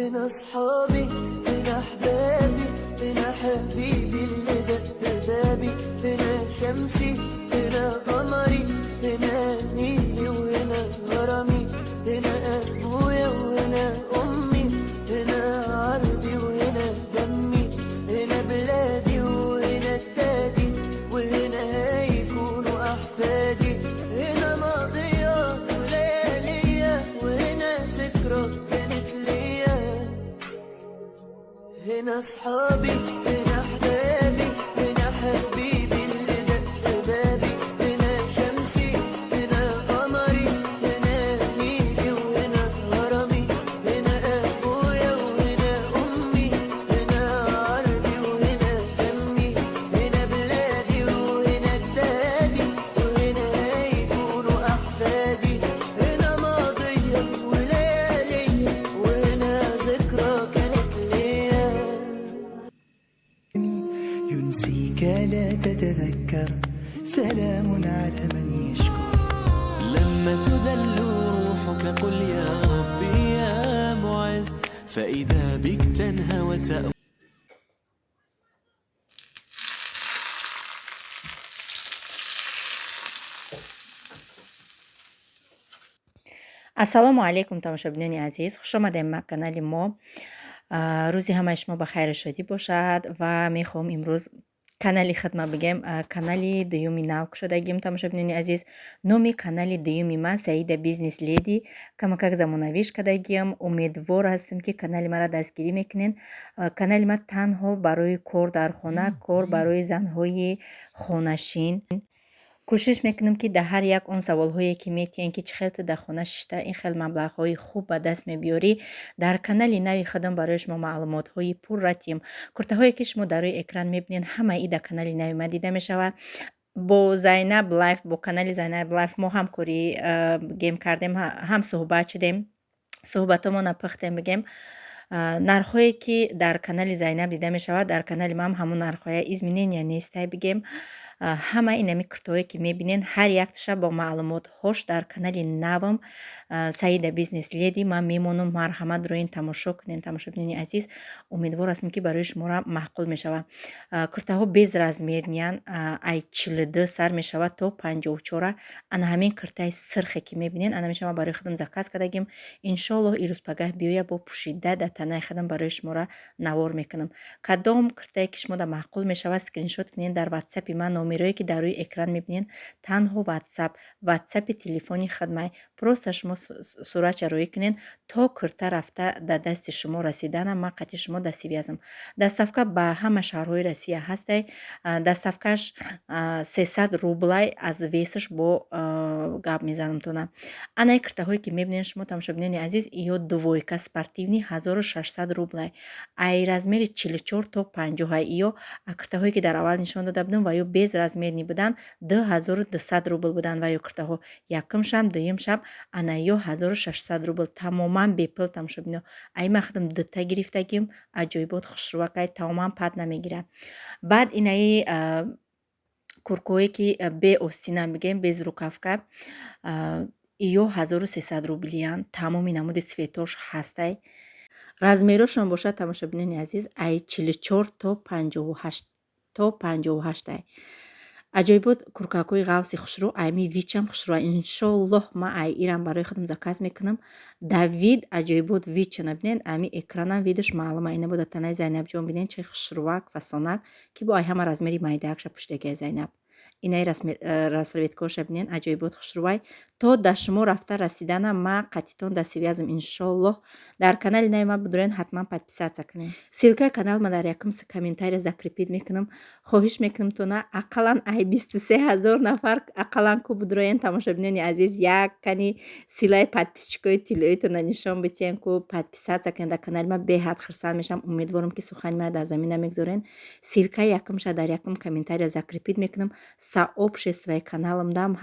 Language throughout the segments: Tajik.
هنا أصحابي هنا أحبابي هنا حبيبي اللي دق بابي هنا شمسي هنا قمري هنا نيلي وهنا غرامي هنا أبويا وهنا أمي هنا عربي وهنا دمي هنا بلادي وهنا التادي وهنا هيكونوا أحفادي هنا ماضية وليالية وهنا ذكرى كانت ليا هنا أصحابي هنا أحبابي هنا حبيبي اللي دق بابي هنا شمسي هنا قمري هنا نيلي وهنا غرامي هنا أبويا وهنا أمي هنا عربي وهنا دمي هنا بلادي وهنا التادي وهنا هيكونوا أحفادي هنا ماضية وليالية وهنا ذكرى كانت ليا ينسيك لا تتذكر سلام على من يشكر لما تذل روحك قل يا ربي يا معز فإذا بك تنهى وتأوى. ассалому алайкум тамошобинони азиз, хуш омадем ба канали мо. рӯзи ҳамаи шумо ба хайру шодӣ бошад ва мехоҳам имрӯз канали хидмат бигем канали дуюми нав кушодагим. Тамошобинони азиз, номи канали дуюми ман Саида бизнес леди камакак замонавиш кардагим. Умедвор ҳастам ки канали маро дастгирӣ мекунен. Канали ман танҳо барои кор дар хона, кор барои занҳои хонашин. кӯшиш мекунам ки дар ҳар як он саволҳое ки метиҳен ки чӣ хел ту дар хона шишта ин хел маблағҳои хуб ба даст мебиёрӣ, дар канали нави худам барои шумо маълумотҳои пурратим. куртаҳое ки шумо дар рӯи экран мебинед ҳамаи ин дар канали нави ман дида мешавад. бо Зайнаб лайф, бо канали Зайнаб лайф мо ҳамкорӣ гем кардем, ҳам суҳбат шудем, суҳбатомона пухтем бигем. нархҳое ки дар канали Зайнаб дида мешавад дар канали ман ҳамон нархҳоя изменения нестай бигем. ҳама инами куртаҳое ки мебинен ҳар якташа бо маълумотҳош дар канали навам Саида бизнес леди ман мемонам. марҳамат дорен, тамошо кунен. Тамошобинони азиз, умедвор ҳастам ки барои шуморо маъқул мешавад. куртаҳо без размерниян, ай 42 сар мешавад то 54. ана ҳамин куртаи сирхе ки мебинен ана мешавад барои худам заказ кардагим. иншоаллоҳ ирӯз пагаҳ биёя бо пӯшида дар танаи худам барои шуморо навор мекунам. кадом куртае ки шумо да маъқул мешавад скриншот кунен дар ватсапи ман. номерое ки дар рӯи экран мебинен танҳо ватсапи телефони хидмат. просто шумо суратша рӯӣ кунен то курта рафта дар дасти шумо расидана ман қати шумо дасти вязам. доставка ба ҳама шаҳрҳои Россия ҳастай. доставкаш 300 рублай аз весаш бо гап мезанам тона. анаи куртаҳое ки мебинен шумо тамошобинони азиз, ё двойка спортивни 1600 рублай, ай размери 44 то 50, ё куртаҳое ки дар аввал нишон дода будам ва ё без размерни будан 2200 рубл будан ва ё куртаҳо якум шам дуюм шам ана ё 1600 рубл тамоман бепул. тамошобино ай ман худам дута гирифтагим, аҷоибот хушрувакай тамоман пад намегирад. баъд инаи курткое ки бе остина бигем, без рукавка, ё 1300 рублиян. тамоми намуди цветош ҳастай. размерошон бошад тамошобинони азиз, ай 44 то 58 ай. аҷоибот курткакои ғавси хушрӯ, айми вичам хушрӯа. иншоаллоҳ ман ай ирам барои худам заказ мекунам. дар вид аҷоибот видчона бинен, айми экранам видош маълума. ина буда танаи Зайнабҷон бинен чӣ хушрӯак фасонак ки бо ай ҳама размери майдаакша пуштагиай Зайнаб. инаи расветкоша бинен аҷоибот хушрӯвай. то дар шумо рафта расидана ман қатитон дасти вязам. иншоаллоҳ дар канали нави ман будурен ҳатман подписатсия кунен. силкаи канал ман дар якум комментария закрепид мекунам. хоҳиш мекунам тона ақаллан ай 23000 нафар ақаллан ку будуроен. тамошобинони азиз, як кани силаи подписчикои тилоитона нишон битиен ку подписатсия кунен дар канали ман. беҳад хурсанд мешам. умедворам ки сухани ман дар замин намегзорен. силкаи якумша дар якум комментария закрепид мекунам. сообществои каналам дам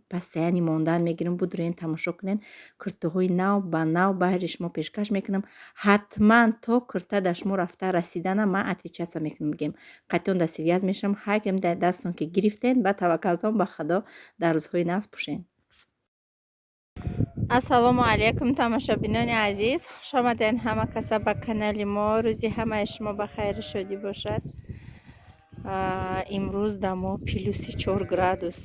постоянно мондан мегирам. будурен тамошо кунен. куртаҳои нав ба нав баҳри шумо пешкаш мекунам. ҳатман то курта дар шумо рафта расидана ман отвечатсия мекунам бигем. қатон дасти вяз мешам. ҳар кем дар дастон ки гирифтен ба таваккалтон ба худо дар рӯзҳои навз пӯшен. ассалому алайкум тамошобинони азиз, хуш омаден ҳама каса ба канали мо. Рӯзи ҳамаи шумо ба хайру шодӣ бошад. Имрӯз дамо плюси 4 градус.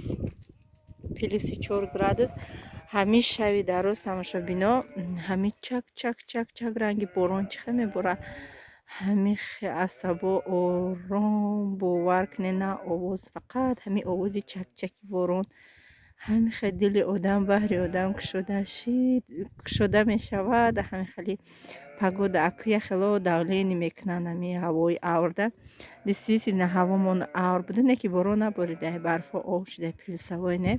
ҳамин шави дароз тамошобино ҳами чак ранги борон чихе мебора. ҳами асабо ором бовар кне на овоз, фақат ҳами овози чакчаки борон ҳами хеле дили одам баҳри одам кушода мешавад. ҳами хеле погода акуя хело давлени мекунад ҳами ҳавои аврда. действительно ҳавомон авр буду, не ки борон наборида, барфо ов шуда плюсовой не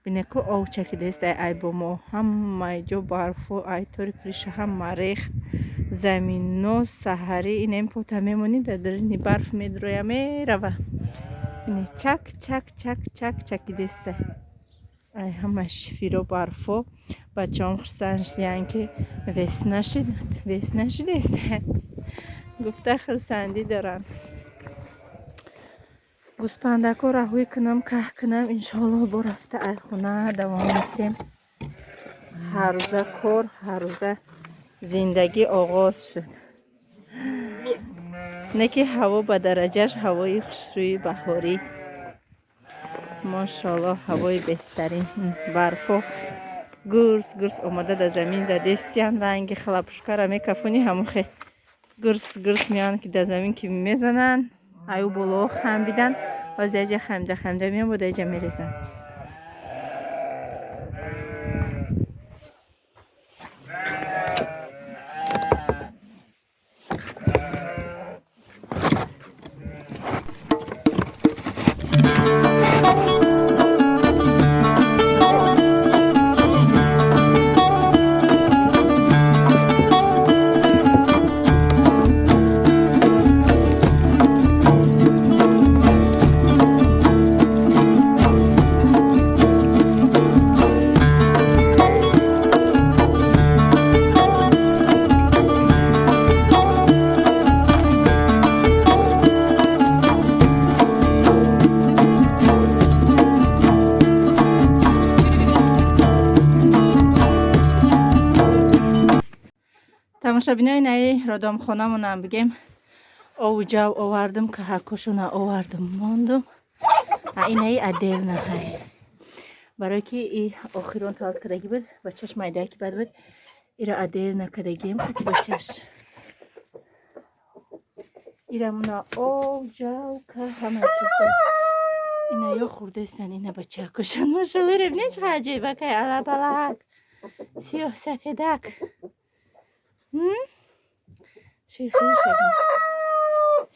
бинеку ов чакидеста ай бо мо ҳамаи ҷо барфо ай тори криша ҳама рехт замино саҳари инем пота мемонӣ дар дарини барф медроя мерава ине чакидеста ай ҳама шифиро барфо. бачаҳом хурсанд шуданд ки весна шудеста гуфта хурсандӣ доранд. гӯспандако раҳоӣ кунам каҳ кунам, иншоаллоҳ бо рафта ай хона давом месем. ҳаррӯза кор, ҳаррӯза зиндагӣ оғоз шуд. не ки ҳаво ба дараҷаш ҳавои хушрӯи баҳорӣ, машоаллоҳ ҳавои беҳтарин. барфо гурс омада дар замин задестиян ранги хлапушкара мекафони ҳамухе гурс меян ки дар замин ки мезанан аю боло хам бидан аз яҷа хамҷа меян бо даҷа мерезан. тамошобинои наи родомхонамонам бигем ову ҷав овардум, каҳакошона овардум мондум. инаи аделна ҳай барое ки и охирон тавал кадаги буд бачаш майдаки бад буд ира аделна кадагием қати бачаш ирамуна ов ҷав ка ҳама чиза ина ё хурдестан ина бачакошон машалло ревне чиқа аҷоибакай алабалак сиёҳ сафедак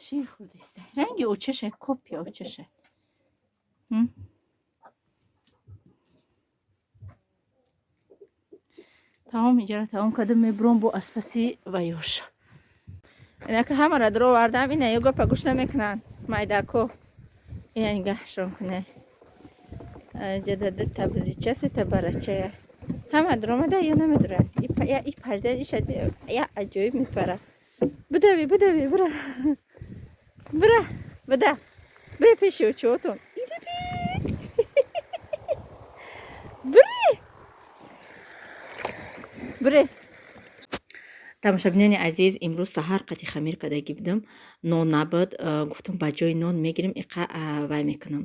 шир хурдеста ранги очаша копия очаша тамом иҷара тамом кардам мебурам бо аспаси ва ёша. инака ҳамара дуро вардам ина ё гапа гӯш намекунанд майдако ина нигаҳшон кунай ҷадади табзичасе табарачая ҳама дуромада ё намедуранд и парда иша я аҷоиб мепара будави буда бе пеши очуотон бире. тамошобинони азиз, имрӯз саҳар қати хамир кардагӣ будам, нон набуд, гуфтам ба ҷои нон мегирем иқа вай мекунам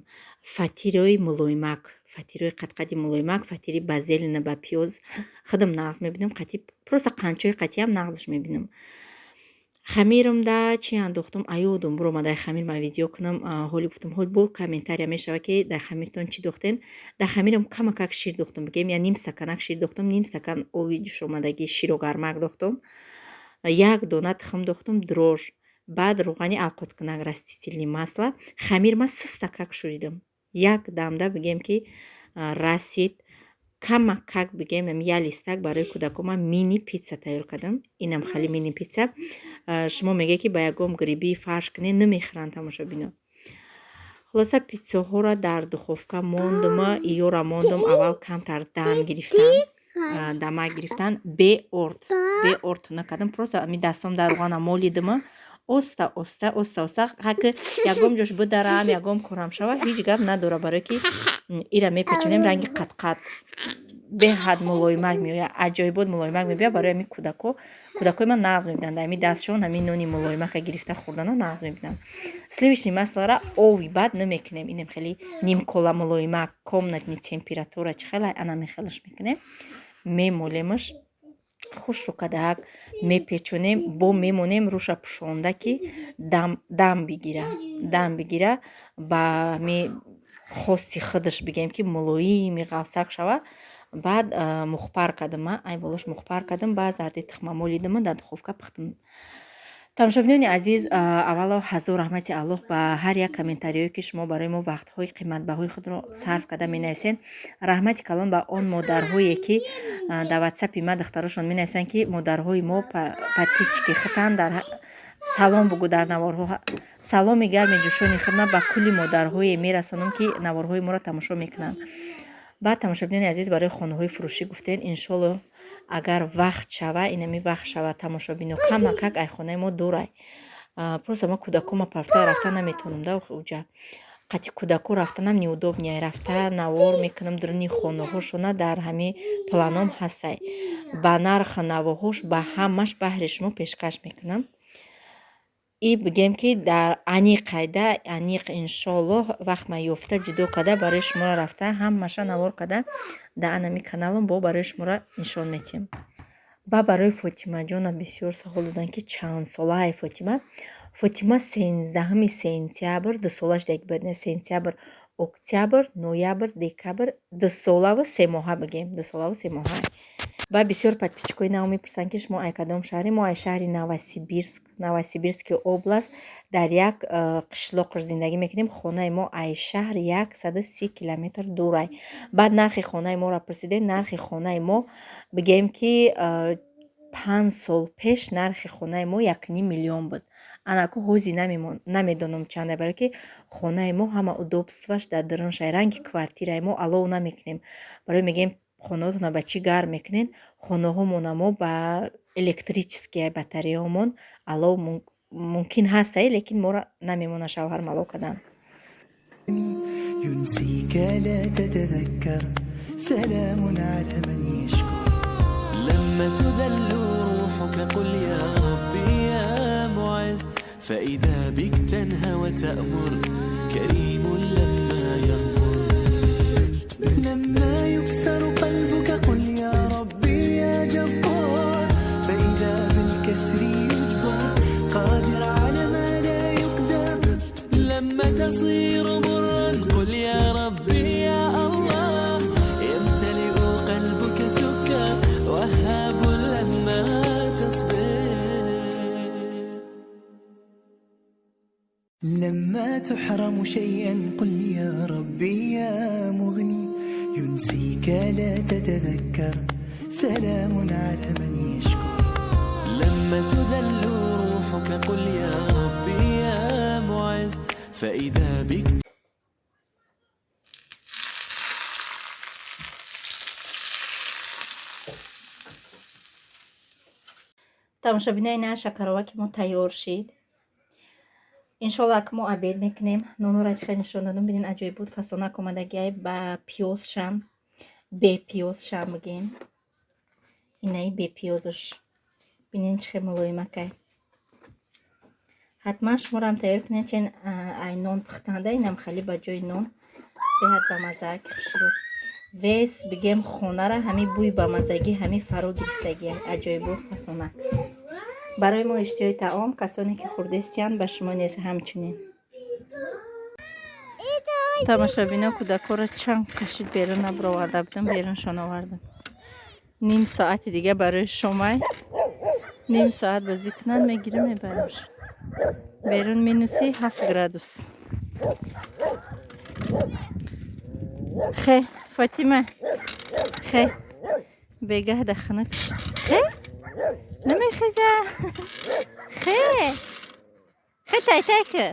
фатирои мулоимак, фатирои қатқади мулоимак, фатири ба зелена ба пиёз худам нағз мебинам, қати просто қанчои қатиам нағзаш мебинам. хамирам да чӣ андохтам аёдам буромадай хамир ма видео кунам, ҳоли гуфтам ҳол бо комментария мешава ки дар хамиртон чӣ дохтен. дар хамирам камакак шир дохтам, бигем я ним стаканак шир дохтам, ним стакан ови ҷӯшомадаги широгармак дохтам, як дона тухм дохтам, дрож, баъд рӯғани алқоткунак растительни масла. хамир ма 3 стакак шӯридам, як дамда бигем ки расид камакак бигем я листак барои кӯдакома мини питса тайёр кардам. инам хали мини питса. шумо меге ки ба ягом гриби фарш кунед намехӯранд тамошобино. хулоса питсаҳоро дар духовка мондум, иёра мондум аввал камтар дамак гирифтан беорт накардам, просто ами дастам дар рӯғана молидим оста ҳаки ягом ҷош бидарам ягом корам шава ҳеҷ гап надора, барое ки ира мепечонем ранги қатқат беҳад мулоимак меояд, аҷоибот мулоимак мебиёяд. Барои ҳамин кӯдакои ман нағз мебиданд, ҳамин дастшон ҳамин нони мулоимака гирифта хӯрданро нағз мебиданд. Сливичный маслора ови бад намекунем, инем хеле нимкола мулоимак комнатни температура чихела анаме хелаш мекунем, мемолемаш хушрӯ кадак мепечонем, бо мемонем руша пӯшонда ки дам бигира ба хости худаш бигем ки мулоими ғавсак шава. Баъд мухбар кардам, ай болош мухбар кардам, баъд зарди тухмамоли дама дар духовка пухтам. тамошобинони азиз, аввало ҳазор раҳмати Аллоҳ ба ҳар як комментариҳое ки шумо барои мо вақтҳои қиматбаҳои худро сарф карда менависед. Раҳмати калон ба он модарҳое ки дар ватсапи ма духтарошон менависанд ки модарҳои мо подписчики хитанд. дар салом бугӯ дар наворҳо саломи гарми ҷӯшони хидмат ба кулли модарҳое мерасонам ки наворҳои моро тамошо мекунанд. Баъд тамошобинони азиз, барои хонаҳои фурӯшӣ гуфтед, иншолло агар вақт шава, инами вақт шава тамошобино камакак ай хонаи мо дурай. Просто ма кӯдакома пафта рафта наметавонам да уҷа. Қати кӯдако рафтанам неудобняй, рафта навор мекунам дурни хонаҳошона дар ҳамин планом ҳастай. Ба нархи навоҳош ба ҳамаш баҳри шумо пешкаш мекунам. И бигем ки дар аниқ иншоллоҳ вақтма ёфта ҷудо карда барои шуморо рафта ҳамаша навор карда дар анами каналам бо барои шуморо нишон метиҳам. Ба барои Фотимаҷона бисёр савол доданд ки чанд солаи Фотима? Фотима 13 сентябр 2 солаш дег бедне, сентябр, октябр, ноябр, декабр 2 солаву 3 моҳа бигем, 2 солаву 3 моҳа. Ба бисёр подписчикои нав мепурсанд ки шумо ай кадом шаҳри? Мо ай шаҳри Новосибирский област дар як қишлоқш зиндагӣ мекунем. Хонаи мо ай шаҳр 130 километр дурай. Баъд нархи хонаи моро пурсидед. Нархи хонаи мо бигем ки 5 сол пеш нархи хонаи мо 1.5 миллион буд. Анаку ҳози намедонам чанда, барои ки хонаи мо ҳама удобстваш дар дуруншай. Ранги квартираи мо алов намекунем. Барои мегем хонаҳотона ба чӣ гарм мекунед? Хонаҳомона мо ба электрические батареяҳомон алов мумкин ҳастай, лекин моро намемона шавҳарам алов кардан. ينسيك لا تتذكر سلام على من يشكر. لما تذل روحك قل يا ربي يا معز، فإذا بك تنهى وتأمر كريم لما يغمر. لما يكسر قلبك قل يا ربي يا جبار، فإذا بالكسر يجبر قادر على ما لا يقدر. لما تصير مرا قل يا ربي يا الله، يمتلئ قلبك سكر وهاب لما تصبر. لما تحرم شيئا قل يا ربي يا مغني، ينسيك لا تتذكر سلام على من يشكر. لما تذل روحك قل يا ربي يا معز، فإذا بك тамошобинои на шакароваки мо тайёр шид. иншолло ак мо обед мекунем. нонура чихел нишон додам, бинин аҷоиб буд. фасонак омадагиай ба пиёзшам, бепиёзшам мигем. инаи бепиёзаш бинин чихел мулоимакай. ҳатман шуморам тайёр кунед, чен ай нон пухтанда инам хали ба ҷои нон беҳад ба мазаак хушрӯ. вес бигем хонара ҳами бӯй ба мазагӣ ҳами фаро гирифтагиай. аҷоибот фасонак. барои мо иштиёи таом, касоне ки хурдестиянд, ба шумо низ ҳамчунин. тамошобино кӯдакоро чанг кашид берун набуроварда будам, беруншон овардам. ним соати дига барои шомай, ним соат бозӣ кунанд, мегирам мебаримш. берун минуси 7 градус. хе Фотима, хе бегаҳ да хона кашид. хе намехеза. хе тайтайка.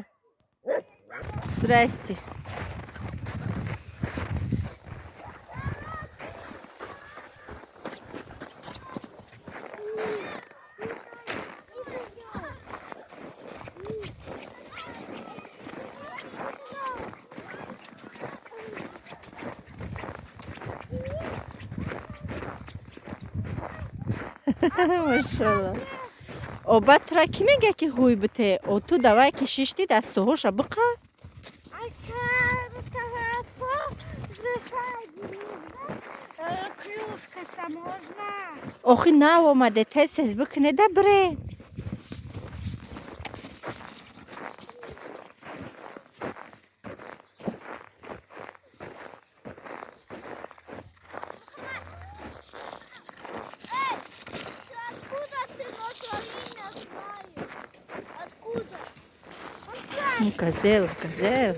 здрасте. Машалла. О батра ки мега ки хуй бите? О ту давай ки шишти дастуҳоша биқа? Клюшкаса можно? Охи нав омаде тез бикне да бире. Откуда ты наша имя знаешь? Откуда? Козел, козел.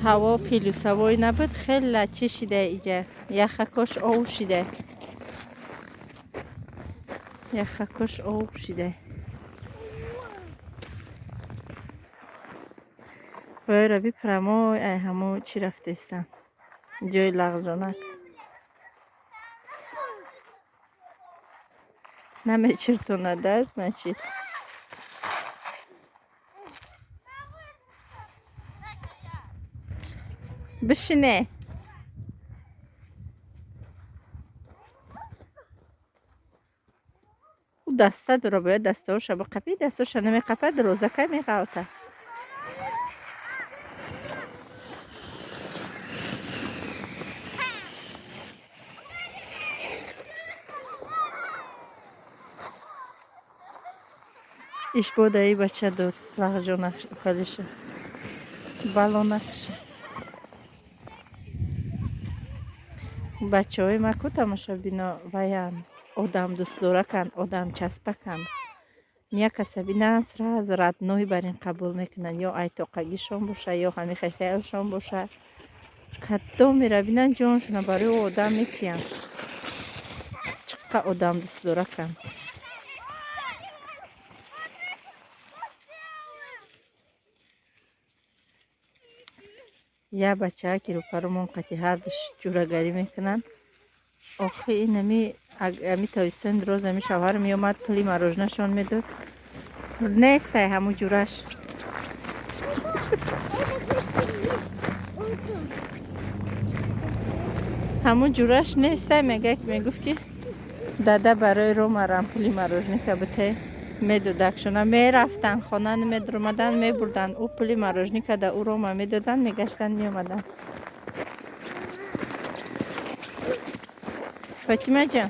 ҳаво пилюсавой набуд, хелла чӣ шида иҷа. Яхакош ов шида. Яхакош ов шида. Войра бипрамой, ай ҳамо чӣ рафтестам. Ҷои лағжонак. Намечиртонадаст, значит. Бишине. У даста дура бояд дастаоша биқапӣ, дастаоша намеқапад, розака меқавта. ишбода и бача дод лағжонак халиша. Балонакша. бачаҳои ма ку тамошобино ваян одам дӯстдоракан, одам часпакан. Як каса бинан сразу радной бар ин қабул мекунанд, ё айтоқагишон боша, ё ҳами хехаялшон боша. Кадом мера бинан ҷоншона барои одам метиянд. Чиқа одам дӯстдоракан. Я бачаа ки рӯпарумон қати ҳардуш ҷурагарӣ мекунанд. Охи инами тавистони дуроз ами шавҳар меомад, пули мороженашон медод. Нестай ҳамун ҷураш. ҳамун ҷураш нестай мегуфт ки дада барои ромарам пули мороженика бите. Медодакшона мерафтан хона намедромадан мебурдан ӯ пули мороженика да ӯ рома медодан мегаштан меомадан. Фатимаҷон,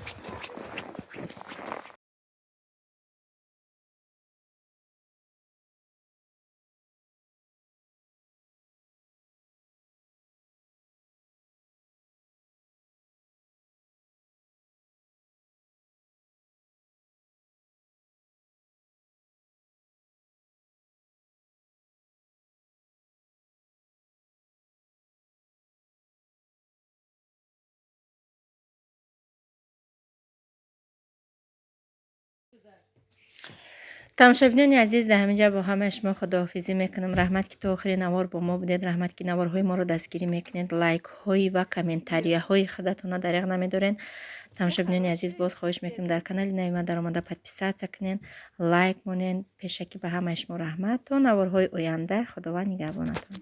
тамошобинони азиз, дар ҳамин ҷо бо ҳамаи шумо худоҳофизӣ мекунам. Раҳмат ки то охири навор бо мо будед. Раҳмат ки наворҳои моро дастгирӣ мекунед. Лайкҳои ва комментарияҳои худатонро дариғ намедорен. тамошобинони азиз, боз хоҳиш мекунам дар канали нави ма даромада подписатсия кунен, лайк монен. Пешакӣ ба ҳамаи шумо раҳмат. То наворҳои оянда, худованд нигаҳбонатон.